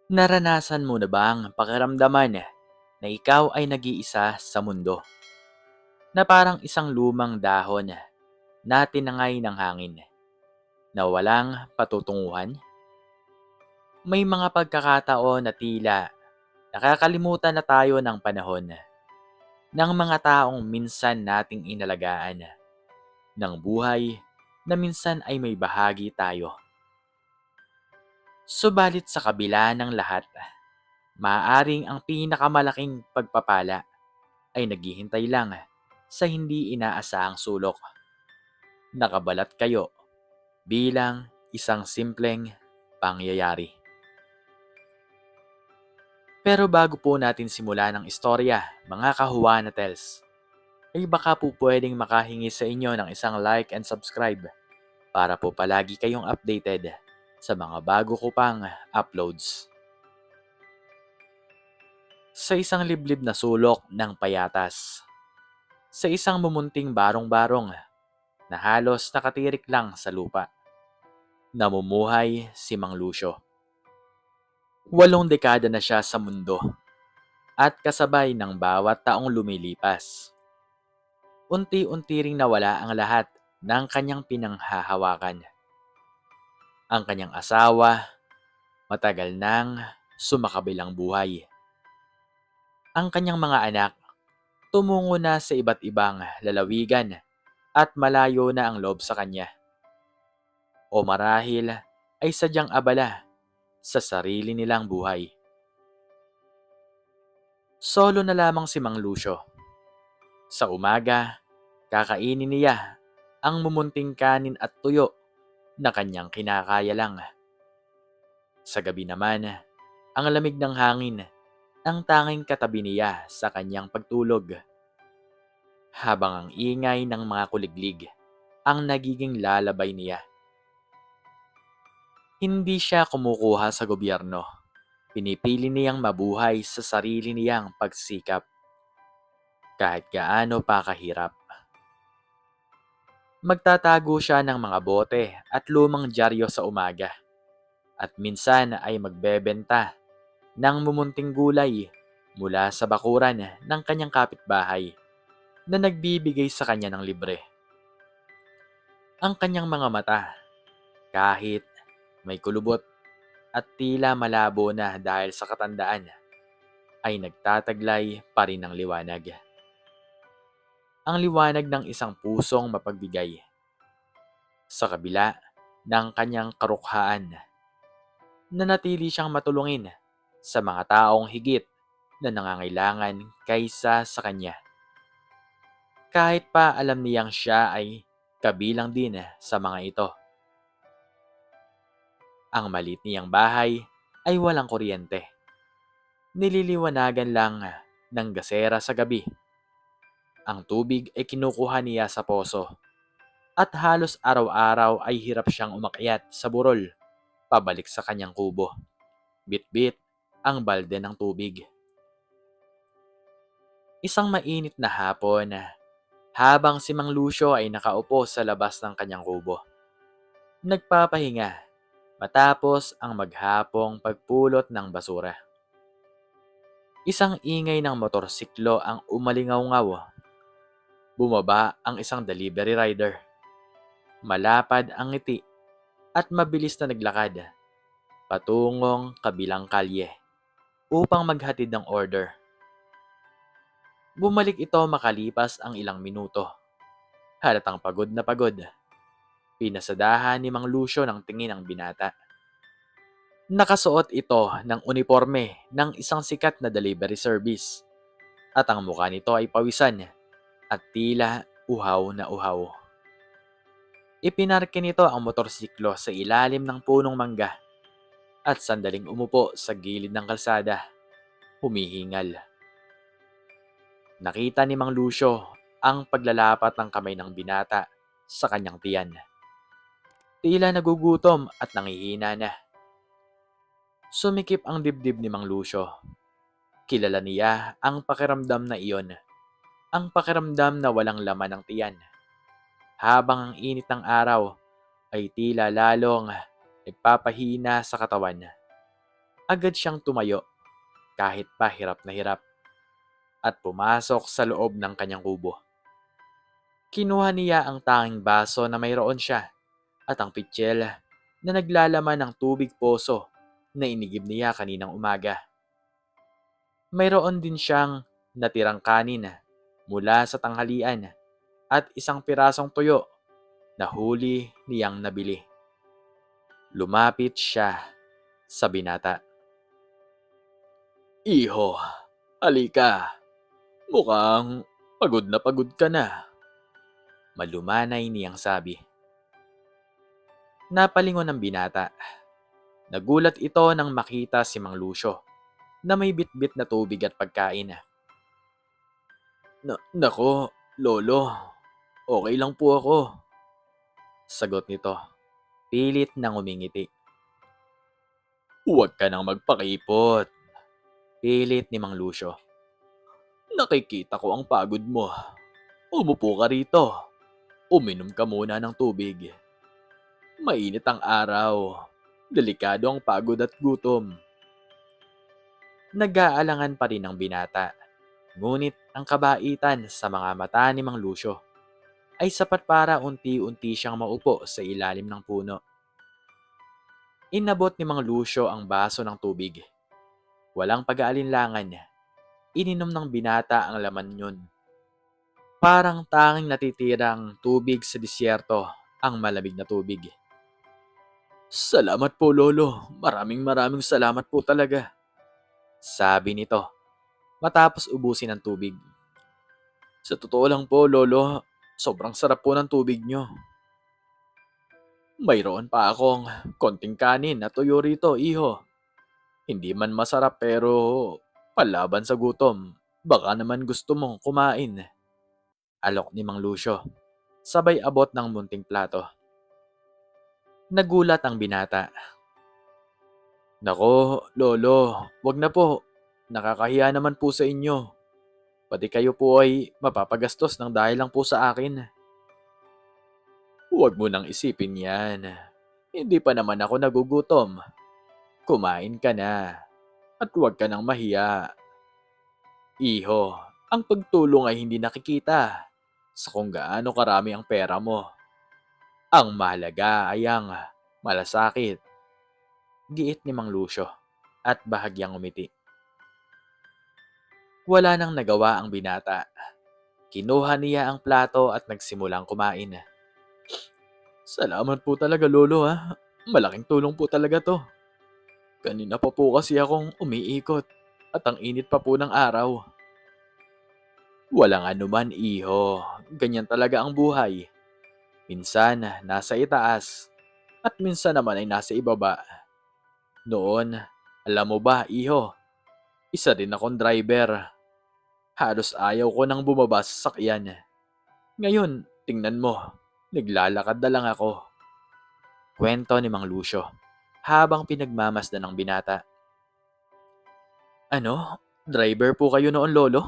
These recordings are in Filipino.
Naranasan mo na bang pakiramdaman na ikaw ay nag-iisa sa mundo? Na parang isang lumang dahon na tinangay ng hangin na walang patutunguhan? May mga pagkakataon na tila nakakalimutan na tayo ng panahon ng mga taong minsan nating inalagaan, ng buhay na minsan ay may bahagi tayo. Subalit sa kabila ng lahat, maaaring ang pinakamalaking pagpapala ay naghihintay lang sa hindi inaasahang sulok. Nakabalat kayo bilang isang simpleng pangyayari. Pero bago po natin simulan ang istorya, mga kahuwana tels, ay baka po pwedeng makahingi sa inyo ng isang like and subscribe para po palagi kayong updated sa mga bago ko pang uploads. Sa isang liblib na sulok ng payatas, sa isang mumunting barong-barong na halos nakatirik lang sa lupa, namumuhay si Mang Lucio. 8 dekada na siya sa mundo at kasabay ng bawat taong lumilipas. Unti-unti ring nawala ang lahat ng kanyang pinanghahawakan. Ang kanyang asawa, matagal nang sumakabilang buhay. Ang kanyang mga anak, tumungo na sa iba't ibang lalawigan at malayo na ang loob sa kanya. O marahil ay sadyang abala sa sarili nilang buhay. Solo na lamang si Mang Lucio. Sa umaga, kakainin niya ang mumunting kanin at tuyo na kanyang kinakaya lang. Sa gabi naman, ang lamig ng hangin ang tanging katabi niya sa kanyang pagtulog. Habang ang ingay ng mga kuliglig ang nagiging lalabay niya. Hindi siya kumukuha sa gobyerno. Pinipili niyang mabuhay sa sarili niyang pagsikap. Kahit gaano pa kahirap. Magtatago siya ng mga bote at lumang dyaryo sa umaga. At minsan ay magbebenta ng mumunting gulay mula sa bakuran ng kanyang kapitbahay na nagbibigay sa kanya ng libre. Ang kanyang mga mata, kahit may kulubot at tila malabo na dahil sa katandaan, ay nagtataglay pa rin ng liwanag. Ang liwanag ng isang pusong mapagbigay. Sa kabila ng kanyang karukhaan, nanatili siyang matulungin sa mga taong higit na nangangailangan kaysa sa kanya. Kahit pa alam niyang siya ay kabilang din sa mga ito. Ang maliit niyang bahay ay walang kuryente. Nililiwanagan lang ng gasera sa gabi. Ang tubig ay kinukuha niya sa poso. At halos araw-araw ay hirap siyang umakyat sa burol pabalik sa kanyang kubo. Bit-bit ang balde ng tubig. Isang mainit na hapon, habang si Mang Lucio ay nakaupo sa labas ng kanyang kubo. Nagpapahinga matapos ang maghapong pagpulot ng basura. Isang ingay ng motorsiklo ang umalingaw-ngaw. Bumaba ang isang delivery rider. Malapad ang ngiti at mabilis na naglakad patungong kabilang kalye upang maghatid ng order. Bumalik ito makalipas ang ilang minuto. Halatang pagod na pagod. Pinasadahan ni Mang Lucio ng tingin ang binata. Nakasuot ito ng uniforme ng isang sikat na delivery service at ang mukha nito ay pawisan at tila uhaw na uhaw. Ipinarke nito ang motorsiklo sa ilalim ng punong mangga at sandaling umupo sa gilid ng kalsada, humihingal. Nakita ni Mang Lucio ang paglalapat ng kamay ng binata sa kanyang tiyan. Tila nagugutom at nangihina na. Sumikip ang dibdib ni Mang Lucio. Kilala niya ang pakiramdam na iyon. Ang pakiramdam na walang laman ng tiyan. Habang ang init ng araw ay tila lalong nagpapahina sa katawan. Agad siyang tumayo kahit pa hirap na hirap at pumasok sa loob ng kanyang kubo. Kinuha niya ang tanging baso na mayroon siya at ang pitsil na naglalaman ng tubig poso na inigib niya kaninang umaga. Mayroon din siyang natirang kanin mula sa tanghalian at isang pirasong tuyo na huli niyang nabili. Lumapit siya sa binata. Iho, halika. Mukhang pagod ka na. Malumanay niyang sabi. Napalingon ang binata. Nagulat ito nang makita si Mang Lucio na may bitbit na tubig at pagkain. Nako, lolo. Okay lang po ako. Sagot nito. Pilit nang umingiti. Huwag ka nang magpakipot. Pilit ni Mang Lucio. Nakikita ko ang pagod mo. Umupo ka rito. Uminom ka muna ng tubig. Mainit ang araw. Delikado ang pagod at gutom. Nag-aalangan pa rin ang binata. Ngunit ang kabaitan sa mga mata ni Mang Lucio ay sapat para unti-unti siyang maupo sa ilalim ng puno. Inabot ni Mang Lucio ang baso ng tubig. Walang pag-aalinlangan. Ininom ng binata ang laman yun. Parang tanging natitirang tubig sa disyerto ang malamig na tubig. Salamat po, Lolo. Maraming salamat po talaga. Sabi nito, matapos ubusin ang tubig. Sa totoo lang po, Lolo, sobrang sarap po ng tubig nyo. Mayroon pa akong konting kanin na tuyo rito, iho. Hindi man masarap pero palaban sa gutom. Baka naman gusto mong kumain. Alok ni Mang Lucio. Sabay abot ng munting plato. Nagulat ang binata. Nako, Lolo, wag na po. Nakakahiya naman po sa inyo. Pati kayo po ay mapapagastos ng dahil lang po sa akin. Huwag mo nang isipin yan. Hindi pa naman ako nagugutom. Kumain ka na. At huwag ka nang mahiya. Iho, ang pagtulong ay hindi nakikita sa kung gaano karami ang pera mo. Ang mahalaga ay ang malasakit. Giit ni Mang Lucio at bahagyang umiti. Wala nang nagawa ang binata. Kinuha niya ang plato at nagsimulang kumain. Salamat po talaga, Lolo, ha. Malaking tulong po talaga to. Kanina pa po kasi akong umiikot at ang init pa po ng araw. Walang anuman, iho. Ganyan talaga ang buhay. Minsan nasa itaas at minsan naman ay nasa ibaba. Noon, alam mo ba, iho, isa din akong driver. Halos ayaw ko nang bumaba sa sakyan. Ngayon, tingnan mo, naglalakad na lang ako. Kwento ni Mang Lucio habang pinagmamasdan ng binata. Ano? Driver po kayo noon, Lolo?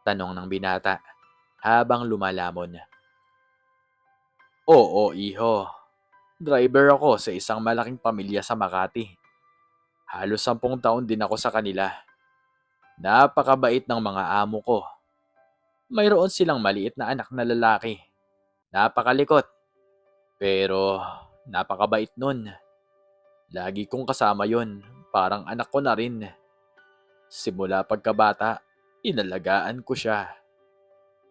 Tanong ng binata habang lumalamon. Oo, iho. Driver ako sa isang malaking pamilya sa Makati. Halos 10 taon din ako sa kanila. Napakabait ng mga amo ko. Mayroon silang maliit na anak na lalaki. Napakalikot. Pero napakabait nun. Lagi kong kasama yon. Parang anak ko na rin. Simula pagkabata, inalagaan ko siya.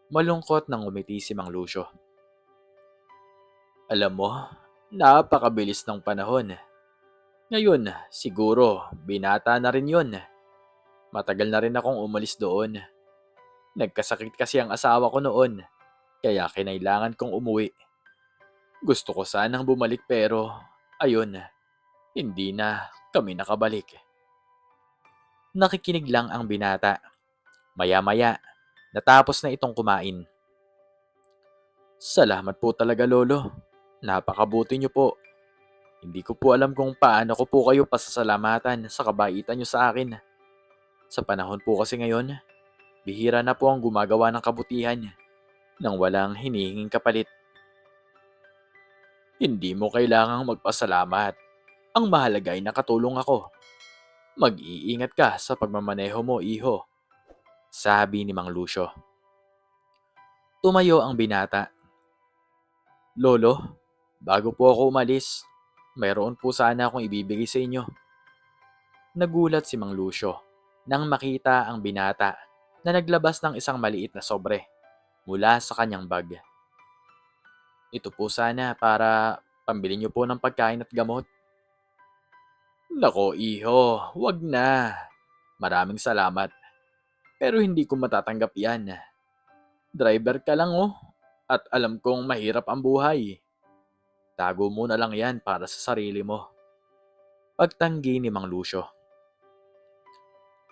Malungkot nang umiti si Mang Lucio. Alam mo, napakabilis ng panahon. Ngayon, siguro, binata na rin yon. Matagal na rin akong umalis doon. Nagkasakit kasi ang asawa ko noon, kaya kinailangan kong umuwi. Gusto ko sanang bumalik pero, ayun, hindi na kami nakabalik. Nakikinig lang ang binata. Maya-maya, natapos na itong kumain. Salamat po talaga, Lolo. Napakabuti niyo po. Hindi ko po alam kung paano ko po kayo pasasalamatan sa kabaitan niyo sa akin. Sa panahon po kasi ngayon, bihira na po ang gumagawa ng kabutihan nang walang hinihinging kapalit. Hindi mo kailangang magpasalamat. Ang mahalaga ay nakatulong ako. Mag-iingat ka sa pagmamaneho mo, iho, sabi ni Mang Lucio. Tumayo ang binata. Lolo, bago po ako umalis, mayroon po sana akong ibibigay sa inyo. Nagulat si Mang Lucio nang makita ang binata na naglabas ng isang maliit na sobre mula sa kanyang bag. Ito po sana para pambili niyo po ng pagkain at gamot. Nako iho, wag na. Maraming salamat. Pero hindi ko matatanggap yan. Driver ka lang oh. At alam kong mahirap ang buhay. Tago mo na lang yan para sa sarili mo. Pagtanggi ni Mang Lucio.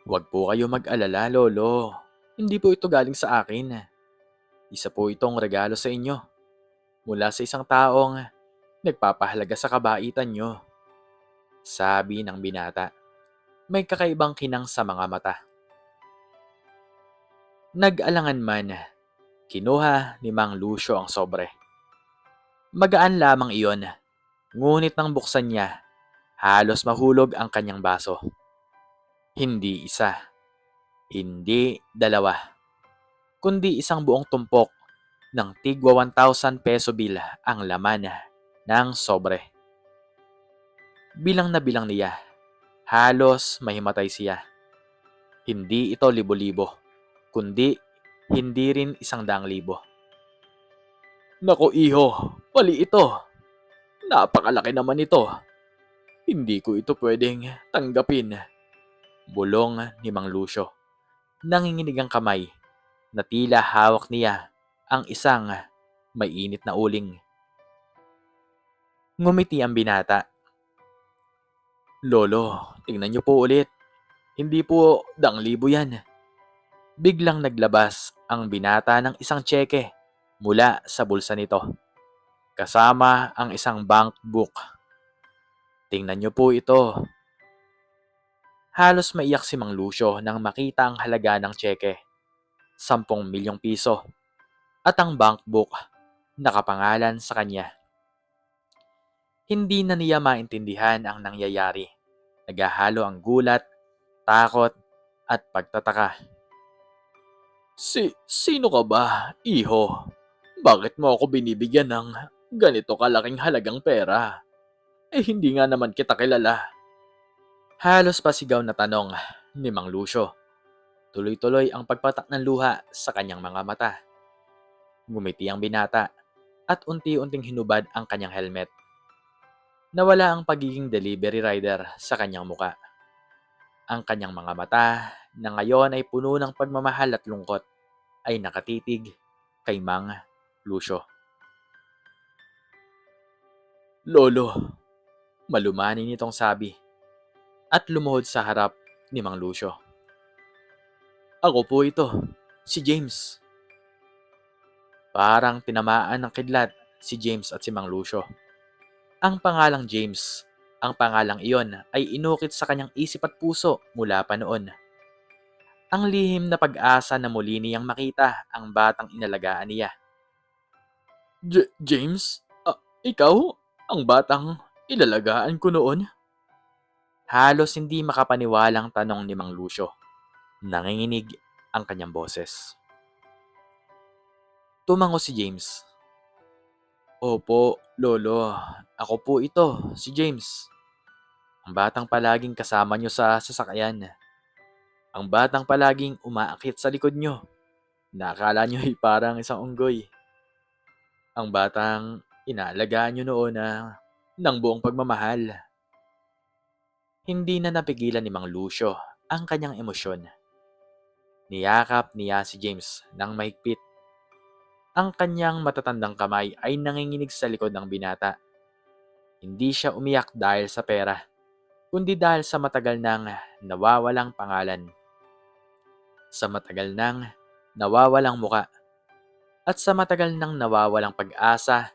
Huwag po kayo mag-alala, Lolo. Hindi po ito galing sa akin. Isa po itong regalo sa inyo. Mula sa isang taong nagpapahalaga sa kabaitan nyo. Sabi ng binata. May kakaibang kinang sa mga mata. Nag-alangan man, kinuha ni Mang Lucio ang sobre. Magaan lamang iyon, ngunit nang buksan niya, halos mahulog ang kanyang baso. Hindi isa, hindi dalawa, kundi isang buong tumpok ng tigwa 1,000 peso bill ang laman ng sobre. Bilang na bilang niya, halos mahimatay siya. Hindi ito libo-libo, kundi hindi rin 100,000. Nako iho, mali ito. Napakalaki naman ito. Hindi ko ito pwedeng tanggapin. Bulong ni Mang Lucio. Nanginginig ang kamay na tila hawak niya ang isang mainit na uling. Ngumiti ang binata. Lolo, tingnan niyo po ulit. Hindi po 2,000 yan. Biglang naglabas ang binata ng isang tseke mula sa bulsa nito. Kasama ang isang bank book. Tingnan niyo po ito. Halos maiyak si Mang Lucio nang makita ang halaga ng tseke. 10 milyong piso. At ang bank book nakapangalan sa kanya. Hindi na niya maintindihan ang nangyayari. Naghahalo ang gulat, takot, at pagtataka. Sino ka ba, iho? Bakit mo ako binibigyan ng ganito kalaking halagang pera? Hindi nga naman kita kilala. Halos pasigaw na tanong ni Mang Lucio. Tuloy-tuloy ang pagpatak ng luha sa kanyang mga mata. Ngumiti ang binata at unti-unting hinubad ang kanyang helmet. Nawala ang pagiging delivery rider sa kanyang muka. Ang kanyang mga mata na ngayon ay puno ng pagmamahal at lungkot ay nakatitig kay Mang Lucio. Lolo, malumanay nitong sabi at lumuhod sa harap ni Mang Lucio. Ako po ito, si James. Parang tinamaan ng kidlat si James at si Mang Lucio. Ang pangalang James, ang pangalang iyon ay inukit sa kanyang isip at puso mula pa noon. Ang lihim na pag-asa na muli niyang makita ang batang inalagaan niya. James? Ikaw? Ang batang ilalagaan ko noon? Halos hindi makapaniwalang tanong ni Mang Lucio. Nanginginig ang kanyang boses. Tumango si James. Opo, Lolo. Ako po ito, si James. Ang batang palaging kasama nyo sa sasakyan. Ang batang palaging umaakit sa likod nyo. Nakakala nyo ay parang isang unggoy. Ang batang inaalagaan nyo noon ng buong pagmamahal. Hindi na napigilan ni Mang Lucio ang kanyang emosyon. Niyakap niya si James ng mahigpit. Ang kanyang matatandang kamay ay nanginginig sa likod ng binata. Hindi siya umiyak dahil sa pera, kundi dahil sa matagal nang nawawalang pangalan. Sa matagal nang nawawalang muka. At sa matagal nang nawawalang pag-asa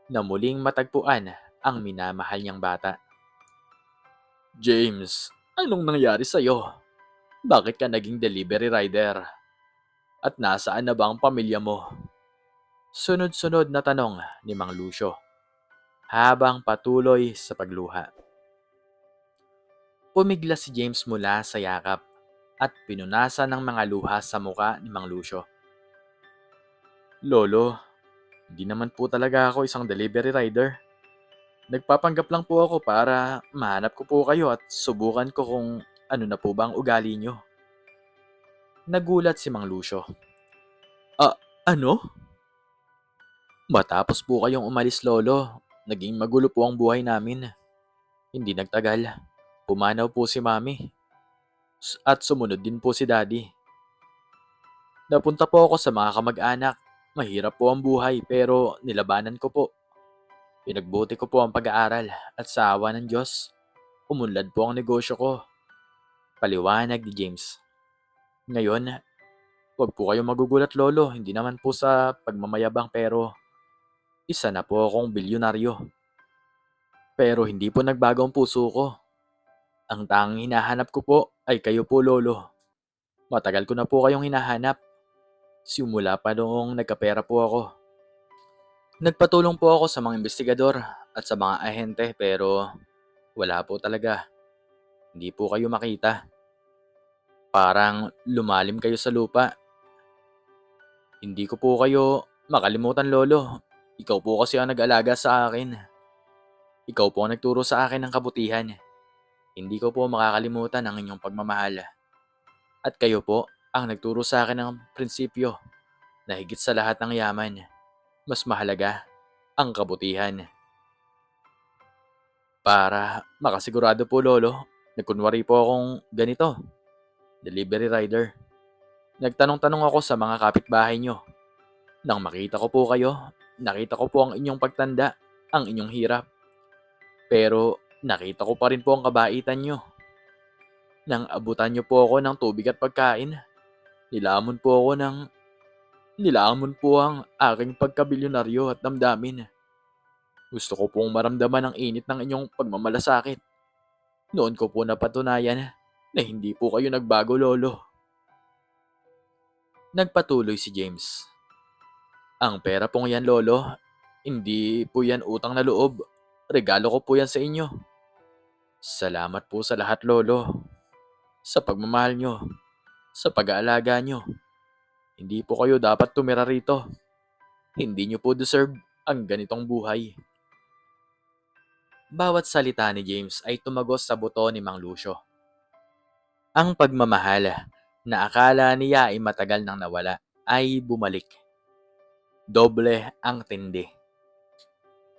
na muling matagpuan ang minamahal niyang bata. James, anong nangyari sa'yo? Bakit ka naging delivery rider? At nasaan na ba ang pamilya mo? Sunod-sunod na tanong ni Mang Lucio habang patuloy sa pagluha. Pumigla si James mula sa yakap at pinunasan ng mga luha sa muka ni Mang Lucio. Lolo, hindi naman po talaga ako isang delivery rider. Nagpapanggap lang po ako para mahanap ko po kayo at subukan ko kung ano na po ba ang ugali nyo. Nagulat si Mang Lucio. Ah, ano? Matapos po kayong umalis, Lolo, naging magulo po ang buhay namin. Hindi nagtagal, pumanaw po si Mami at sumunod din po si Daddy. Napunta po ako sa mga kamag-anak. Mahirap po ang buhay pero nilabanan ko po. Pinagbuti ko po ang pag-aaral at sa awa ng Diyos, umunlad po ang negosyo ko. Paliwanag ni James. Ngayon, huwag po kayong magugulat, Lolo. Hindi naman po sa pagmamayabang pero isa na po akong bilyonaryo. Pero hindi po nagbago ang puso ko. Ang tanging hinahanap ko po ay kayo po, Lolo. Matagal ko na po kayong hinahanap. Simula pa noong nagkapera po ako. Nagpatulong po ako sa mga investigador at sa mga ahente pero wala po talaga. Hindi po kayo makita. Parang lumalim kayo sa lupa. Hindi ko po kayo makalimutan, Lolo. Ikaw po kasi ang nag-alaga sa akin. Ikaw po ang nagturo sa akin ng kabutihan. Hindi ko po makakalimutan ang inyong pagmamahal. At kayo po ang nagturo sa akin ng prinsipyo na higit sa lahat ng yaman, mas mahalaga ang kabutihan. Para makasigurado po, Lolo, nagkunwari po akong ganito, delivery rider. Nagtanong-tanong ako sa mga kapitbahay nyo. Nang makita ko po kayo, nakita ko po ang inyong pagtanda, ang inyong hirap. Pero nakita ko pa rin po ang kabaitan nyo. Nang abutan nyo po ako ng tubig at pagkain, nilamon po ang aking pagkabilyonaryo at damdamin. Gusto ko pong maramdaman ang init ng inyong pagmamalasakit. Noon ko po napatunayan na hindi po kayo nagbago, Lolo. Nagpatuloy si James. Ang pera pong yan, Lolo, hindi po yan utang na loob. Regalo ko po yan sa inyo. Salamat po sa lahat, Lolo. Sa pagmamahal nyo, sa pag-aalaga nyo. Hindi po kayo dapat tumira rito. Hindi nyo po deserve ang ganitong buhay. Bawat salita ni James ay tumagos sa buto ni Mang Lucio. Ang pagmamahal na akala niya ay matagal nang nawala ay bumalik. Doble ang tindi.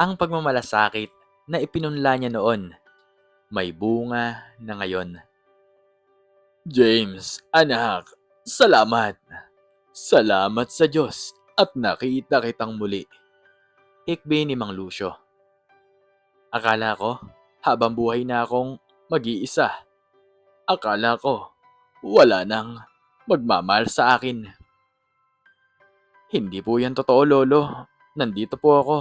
Ang pagmamalasakit na ipinunla niya noon, may bunga na ngayon. James, anak, salamat. Salamat sa Diyos at nakita kitang muli. Hikbi ni Mang Lucio. Akala ko, habang buhay na akong mag-iisa. Akala ko, wala nang magmamahal sa akin. Hindi po yan totoo, Lolo. Nandito po ako.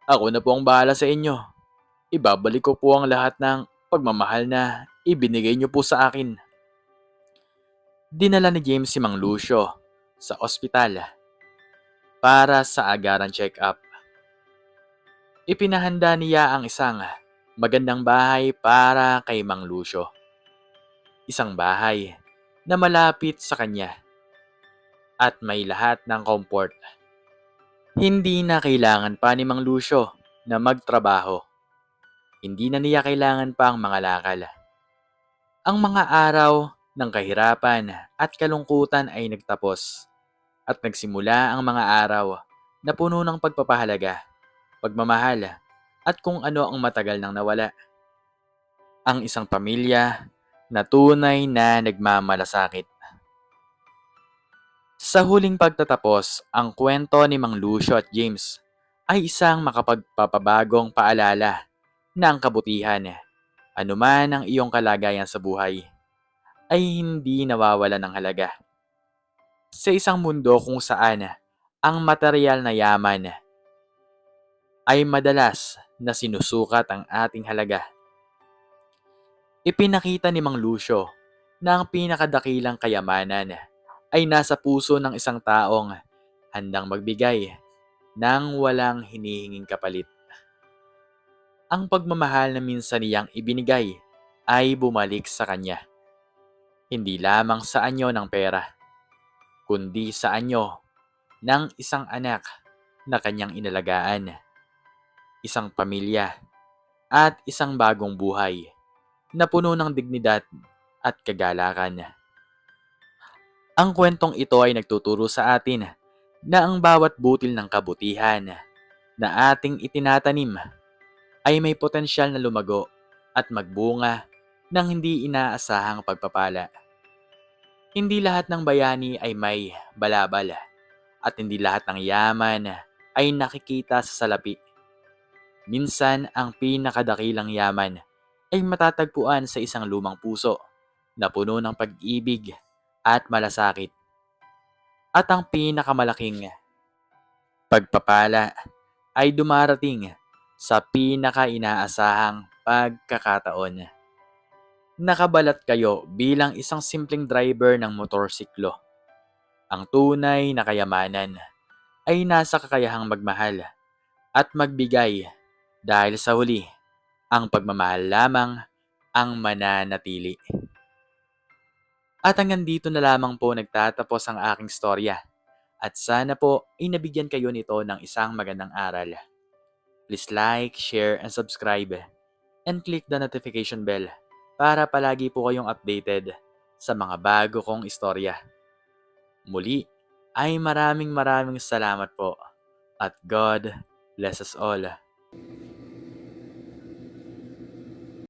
Ako na po ang bahala sa inyo. Ibabalik ko po ang lahat ng pagmamahal na ibinigay niyo po sa akin. Dinala ni James si Mang Lucio sa ospital para sa agarang check-up. Ipinahanda niya ang isang magandang bahay para kay Mang Lucio. Isang bahay na malapit sa kanya at may lahat ng comfort. Hindi na kailangan pa ni Mang Lucio na magtrabaho. Hindi na niya kailangan pa ang mga lakal. Ang mga araw ng kahirapan at kalungkutan ay nagtapos at nagsimula ang mga araw na puno ng pagpapahalaga, pagmamahal at kung ano ang matagal nang nawala. Ang isang pamilya na tunay na nagmamalasakit. Sa huling pagtatapos, ang kwento ni Mang Lucio at James ay isang makapagpapabagong paalala na ang kabutihan, anuman ang iyong kalagayan sa buhay, ay hindi nawawala ng halaga. Sa isang mundo kung saan ang material na yaman ay madalas na sinusukat ang ating halaga, ipinakita ni Mang Lucio na ang pinakadakilang kayamanan ay nasa puso ng isang taong handang magbigay ng walang hinihinging kapalit. Ang pagmamahal na minsan niyang ibinigay ay bumalik sa kanya. Hindi lamang sa anyo ng pera, kundi sa anyo ng isang anak na kanyang inalagaan, isang pamilya, at isang bagong buhay na puno ng dignidad at kagalakan. Ang kwentong ito ay nagtuturo sa atin na ang bawat butil ng kabutihan na ating itinatanim ay may potensyal na lumago at magbunga ng hindi inaasahang pagpapala. Hindi lahat ng bayani ay may balabal at hindi lahat ng yaman ay nakikita sa salapi. Minsan ang pinakadakilang yaman ay matatagpuan sa isang lumang puso na puno ng pag-ibig at malasakit. At ang pinakamalaking pagpapala ay dumarating sa pinaka-inaasahang pagkakataon. Nakabalat kayo bilang isang simpleng driver ng motorsiklo. Ang tunay na kayamanan ay nasa kakayahang magmahal at magbigay dahil sa huli, ang pagmamahal lamang ang mananatili. At hanggang dito na lamang po nagtatapos ang aking storya. At sana po ay nabigyan kayo nito ng isang magandang aral. Please like, share, and subscribe. And click the notification bell para palagi po kayong updated sa mga bago kong istorya. Muli ay maraming salamat po. At God bless us all.